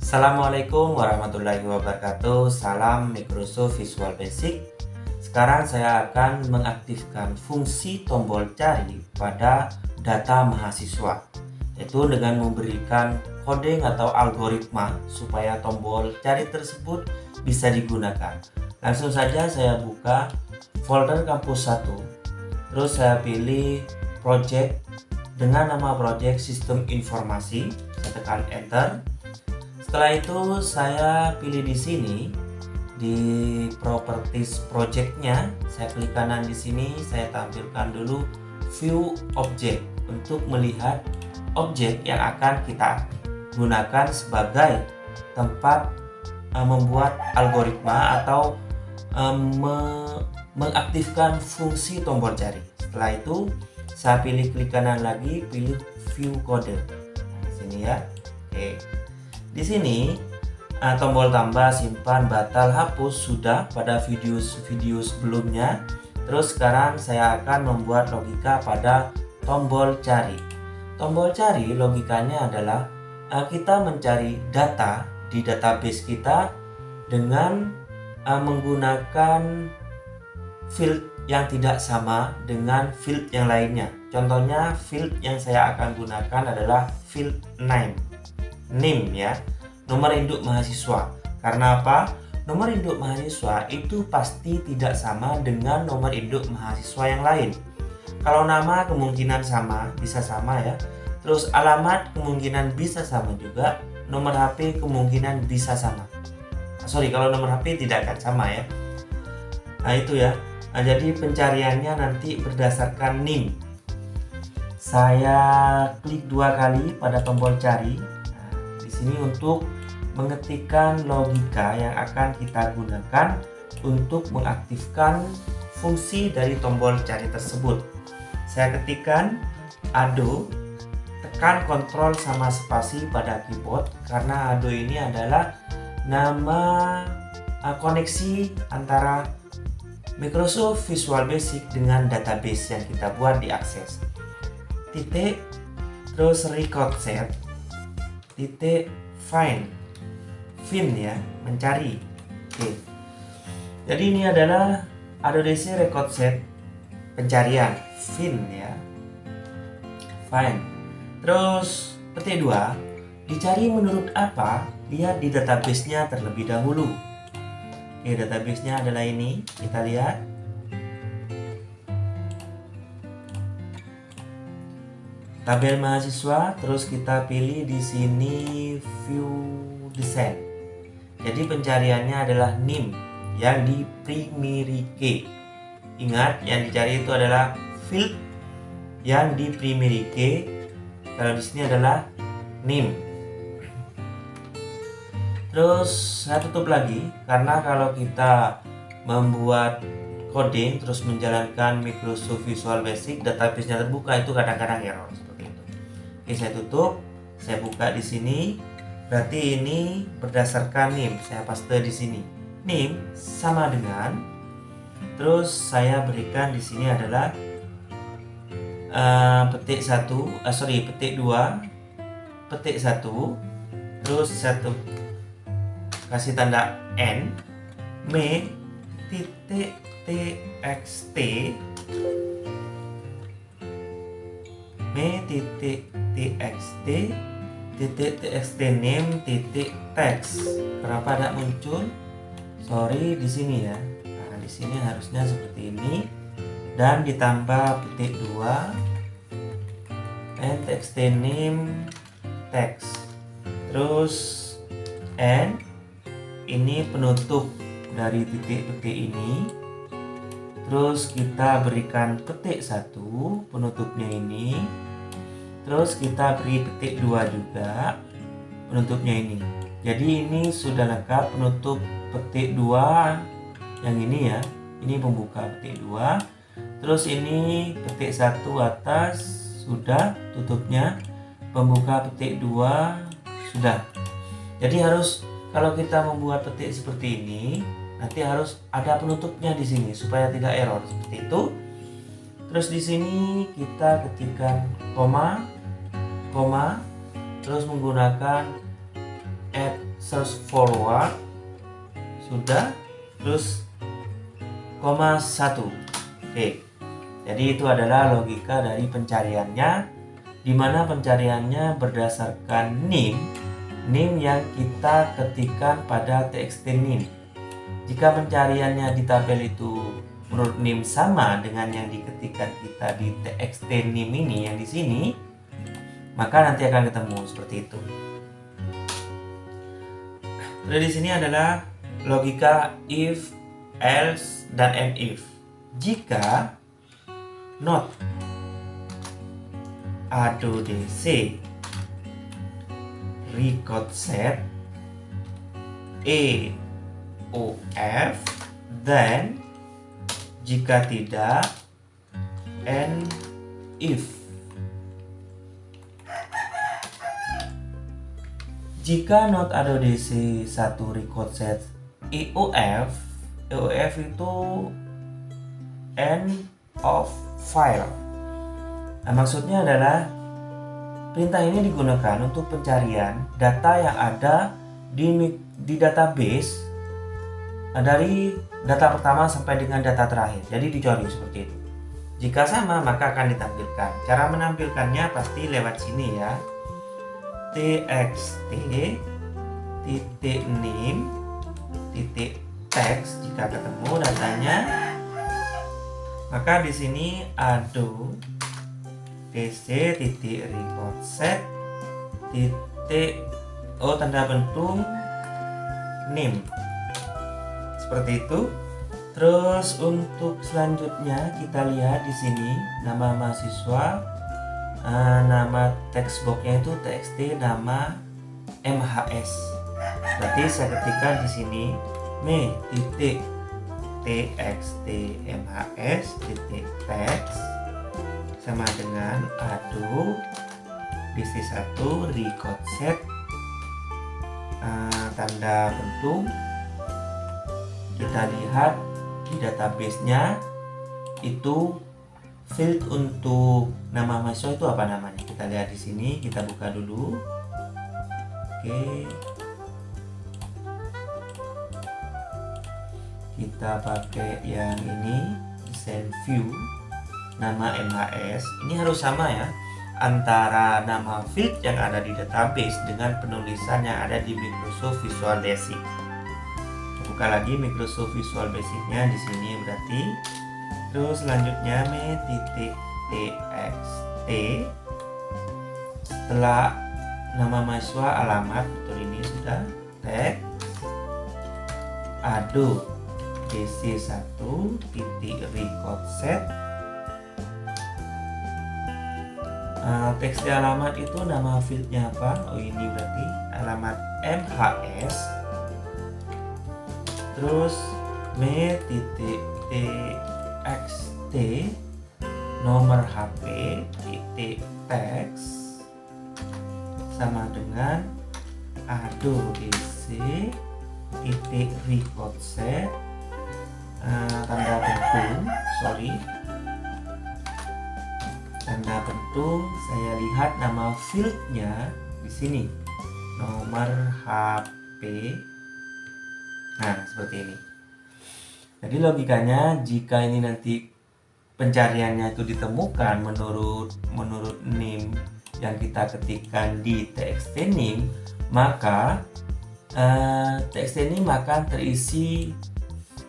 Assalamualaikum warahmatullahi wabarakatuh. Salam Microsoft Visual Basic. Sekarang saya akan mengaktifkan fungsi tombol cari pada data mahasiswa, yaitu dengan memberikan coding atau algoritma supaya tombol cari tersebut bisa digunakan. Langsung saja saya buka folder kampus 1, terus saya pilih project dengan nama project sistem informasi, saya tekan enter. Setelah itu saya pilih di sini di properties projectnya, saya klik kanan di sini, saya tampilkan dulu view object untuk melihat objek yang akan kita gunakan sebagai tempat membuat algoritma atau mengaktifkan fungsi tombol cari. Setelah itu saya pilih klik kanan lagi, pilih view code. Di sini ya. Oke. Di sini tombol tambah, simpan, batal, hapus sudah pada video sebelumnya. Terus sekarang saya akan membuat logika pada tombol cari. Tombol cari logikanya adalah kita mencari data di database kita dengan menggunakan field yang tidak sama dengan field yang lainnya. Contohnya field yang saya akan gunakan adalah field name ya, nomor induk mahasiswa. Karena apa? Nomor induk mahasiswa itu pasti tidak sama dengan nomor induk mahasiswa yang lain. Kalau nama kemungkinan sama, bisa sama ya. Terus alamat kemungkinan bisa sama juga. Nomor HP kemungkinan bisa sama. Kalau nomor HP tidak akan sama ya. Nah itu ya. Nah, jadi pencariannya nanti berdasarkan NIM. Saya klik 2 kali pada tombol cari. Ini untuk mengetikkan logika yang akan kita gunakan untuk mengaktifkan fungsi dari tombol cari tersebut. Saya ketikkan ADO, tekan Ctrl sama spasi pada keyboard karena ADO ini adalah nama koneksi antara Microsoft Visual Basic dengan database yang kita buat di Access. Titik, terus record set, titik find ya, mencari. Oke. Jadi ini adalah ADODC record set pencarian find ya, find. Terus petik 2, dicari menurut apa? Lihat di database-nya terlebih dahulu. Oke, database-nya adalah ini, kita lihat. Tabel mahasiswa, terus kita pilih di sini view design. Jadi pencariannya adalah NIM yang di primary key. Ingat, yang dicari itu adalah field yang di primary key. Kalau di sini adalah NIM. Terus saya tutup lagi karena kalau kita membuat coding terus menjalankan Microsoft Visual Basic, database-nya terbuka itu kadang-kadang error. Oke, saya tutup, saya buka di sini. Berarti ini berdasarkan NIM. Saya paste di sini. NIM sama dengan, terus saya berikan di sini adalah petik 2, petik 1, terus 1 kasih tanda N, me titik txt, me titik txt name titik text. Kenapa tidak muncul? Sorry, di sini ya. Nah, di sini harusnya seperti ini dan ditambah petik 2 and txt name text. Terus and ini penutup dari titik-petik ini. Terus kita berikan petik 1 penutupnya ini. Terus kita beri petik 2 juga penutupnya ini. Jadi ini sudah lengkap penutup petik 2 yang ini ya. Ini pembuka petik 2. Terus ini petik 1 atas sudah tutupnya. Pembuka petik 2 sudah. Jadi harus, kalau kita membuat petik seperti ini, nanti harus ada penutupnya di sini supaya tidak error seperti itu. Terus di sini kita ketikkan koma, terus menggunakan add search forward sudah, terus koma 1. Oke. Jadi itu adalah logika dari pencariannya, di mana pencariannya berdasarkan name yang kita ketikkan pada txt name. Jika pencariannya di tabel itu menurut name sama dengan yang diketikkan kita di txt name ini yang di sini, maka nanti akan ketemu seperti itu. Terus di sini adalah logika if, else, dan and if. Jika not ADODC record set EOF, then jika tidak and if. Jika not ADODC 1 record set EOF itu end of file. Nah, maksudnya adalah perintah ini digunakan untuk pencarian data yang ada di database dari data pertama sampai dengan data terakhir. Jadi dicari seperti itu. Jika sama maka akan ditampilkan. Cara menampilkannya pasti lewat sini ya. txt titik name titik text. Jika ketemu datanya, maka di sini ADODC titik record set titik tanda pentung name, seperti itu. Terus untuk selanjutnya kita lihat di sini nama mahasiswa, nama textboxnya itu txt nama MHS. Berarti saya ketikkan di sini me titik txt mhs titik text sama dengan ADODC 1 record set tanda pentung. Kita lihat di database-nya itu field untuk nama mahasiswa itu apa namanya. Kita lihat di sini, kita buka dulu. Oke. Kita pakai yang ini, design view, nama MHS. Ini harus sama ya antara nama field yang ada di database dengan penulisan yang ada di Microsoft Visual Basic. Buka lagi Microsoft Visual Basic-nya di sini berarti. Terus selanjutnya me.txt setelah nama mahasiswa alamat, betul ini sudah tag ADODC 1 titik record set. Teks di alamat itu nama fieldnya apa? Oh ini berarti alamat MHS. Terus me.txt nomor HP titik teks sama dengan ADODC titik record set tanda pentung, tanda pentung. Saya lihat nama fieldnya di sini nomor HP. Nah seperti ini. Jadi logikanya jika ini nanti pencariannya itu ditemukan menurut name yang kita ketikkan di txt name, maka txt name akan terisi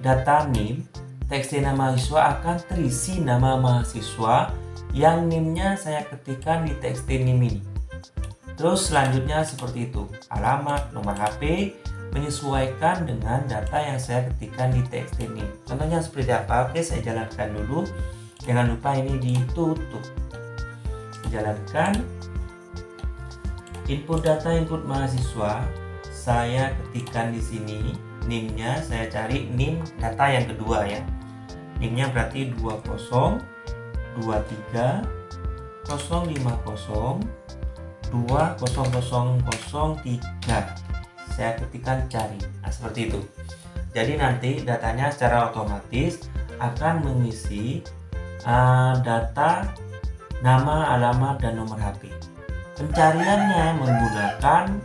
data name, txt nama mahasiswa akan terisi nama mahasiswa yang name-nya saya ketikkan di txt name ini. Terus selanjutnya seperti itu, alamat, nomor HP menyesuaikan dengan data yang saya ketikkan di txt name. Contohnya seperti apa? Oke, saya jalankan dulu. Jangan lupa ini ditutup. Jalankan. Input data input mahasiswa saya ketikkan di sini. Name-nya saya cari name data yang kedua ya. Name-nya berarti 20 23 050 20003. Saya ketikkan cari. Nah, seperti itu. Jadi nanti datanya secara otomatis akan mengisi data nama, alamat, dan nomor HP. Pencariannya menggunakan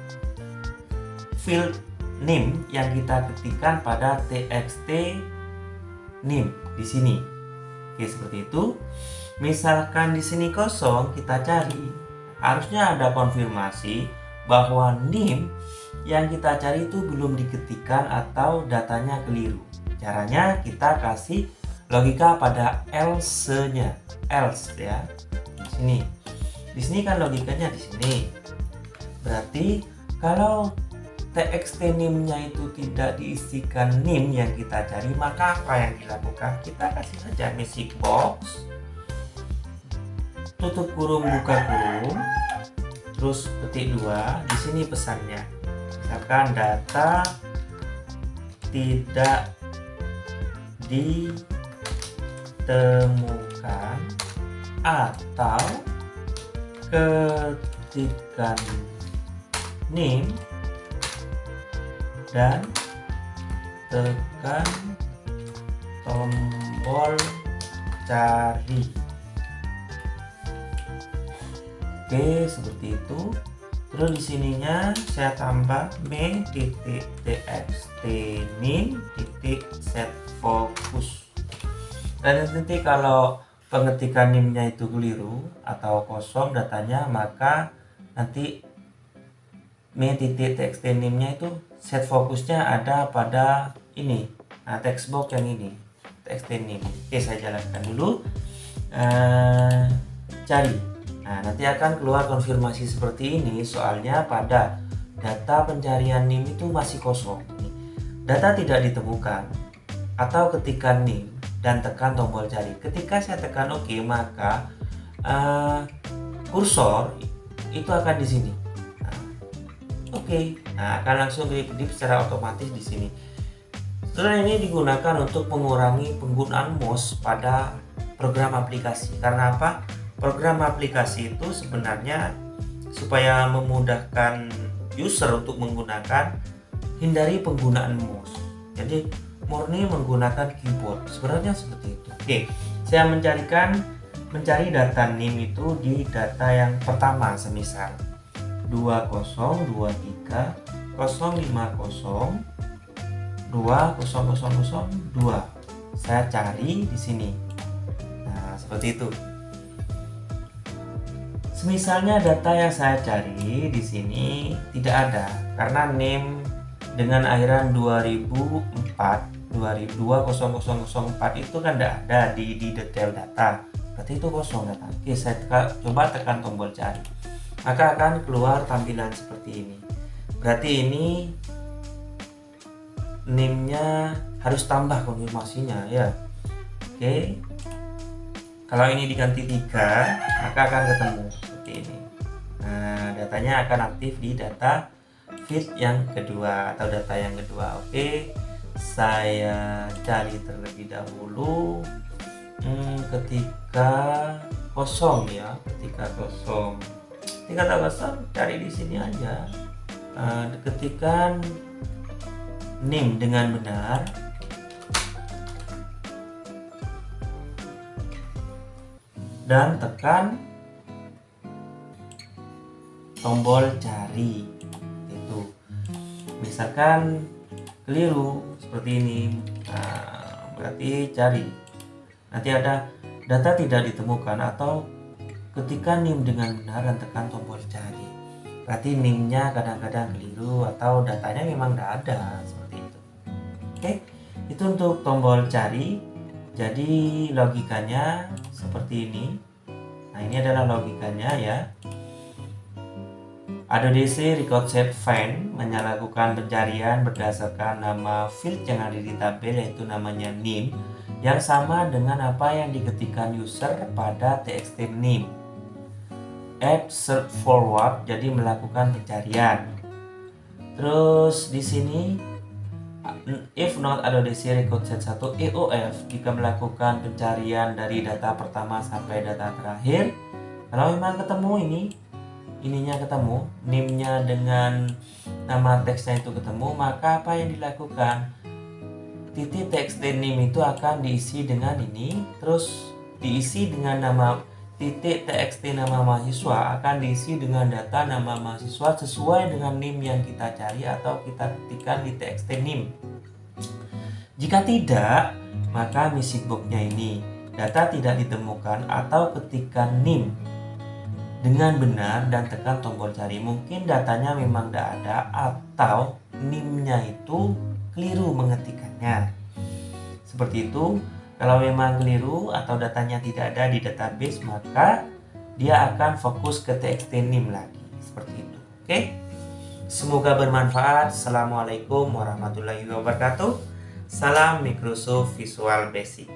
field name yang kita ketikkan pada txt name di sini. Oke, seperti itu. Misalkan di sini kosong, kita cari, harusnya ada konfirmasi bahwa name yang kita cari itu belum diketikkan atau datanya keliru. Caranya kita kasih logika pada else-nya, else ya. Di sini kan logikanya di sini. Berarti kalau txt name-nya itu tidak diisikan name yang kita cari, maka apa yang dilakukan? Kita kasih saja message box, tutup kurung, buka kurung, terus ketik 2. Di sini pesannya, misalkan data tidak ditemukan atau ketikkan name dan tekan tombol cari. Oke, seperti itu. Terus di sininya saya tambah me.txt name.set focus. Dan nanti kalau pengetikan name-nya itu keliru atau kosong datanya, maka nanti me.txt name-nya itu set fokusnya ada pada ini. Nah, text box yang ini, txt name. Oke, saya jalankan dulu. Cari. Nah, nanti akan keluar konfirmasi seperti ini, soalnya pada data pencarian name itu masih kosong. Data tidak ditemukan atau ketikan name dan tekan tombol cari. Ketika saya tekan OK, maka kursor itu akan di sini. Oke, nah akan langsung kedip-kedip secara otomatis di sini. Setelah ini digunakan untuk mengurangi penggunaan mouse pada program aplikasi. Karena apa? Program aplikasi itu sebenarnya supaya memudahkan user untuk menggunakan, hindari penggunaan mouse. Jadi murni menggunakan keyboard. Sebenarnya seperti itu. Oke, saya mencari data name itu di data yang pertama, semisal 2023 050 20002. Saya cari di sini. Nah, seperti itu. Semisalnya data yang saya cari di sini tidak ada karena name dengan akhiran 2004 itu kan tidak ada di detail data. Berarti itu kosong data. Oke, saya coba tekan tombol cari. Maka akan keluar tampilan seperti ini. Berarti ini name-nya harus tambah konfirmasinya ya. Oke. Kalau ini diganti 3, maka akan ketemu seperti ini. Nah, datanya akan aktif di data feed yang kedua atau data yang kedua. Oke. Saya cari terlebih dahulu ketika kosong ya, ketika kosong cari di sini aja. Ketikkan name dengan benar, dan tekan tombol cari. Itu misalkan keliru seperti ini, berarti cari. Nanti ada data tidak ditemukan atau ketika name dengan benar dan tekan tombol cari. Berarti name-nya kadang-kadang keliru atau datanya memang tidak ada, seperti itu. Oke, itu untuk tombol cari. Jadi logikanya seperti ini. Nah, ini adalah logikanya ya. ADODC record set find menyalakukan pencarian berdasarkan nama field yang ada di tabel, yaitu namanya name, yang sama dengan apa yang diketikkan user pada txt name. Add search forward, jadi melakukan pencarian. Terus di sini if not ADODC record set 1 EOF, jika melakukan pencarian dari data pertama sampai data terakhir. Kalau memang ketemu ininya ketemu, name-nya dengan nama teksnya itu ketemu, maka apa yang dilakukan? Titik txt name itu akan diisi dengan ini, terus diisi dengan nama .txt nama mahasiswa akan diisi dengan data nama mahasiswa sesuai dengan NIM yang kita cari atau kita ketikkan di txt NIM. Jika tidak, maka missing box-nya ini data tidak ditemukan atau ketikkan NIM dengan benar dan tekan tombol cari. Mungkin datanya memang tidak ada atau NIM-nya itu keliru mengetikkannya. Seperti itu. Kalau memang keliru atau datanya tidak ada di database, maka dia akan fokus ke txt NIM lagi. Seperti itu. Oke? Semoga bermanfaat. Assalamualaikum warahmatullahi wabarakatuh. Salam Microsoft Visual Basic.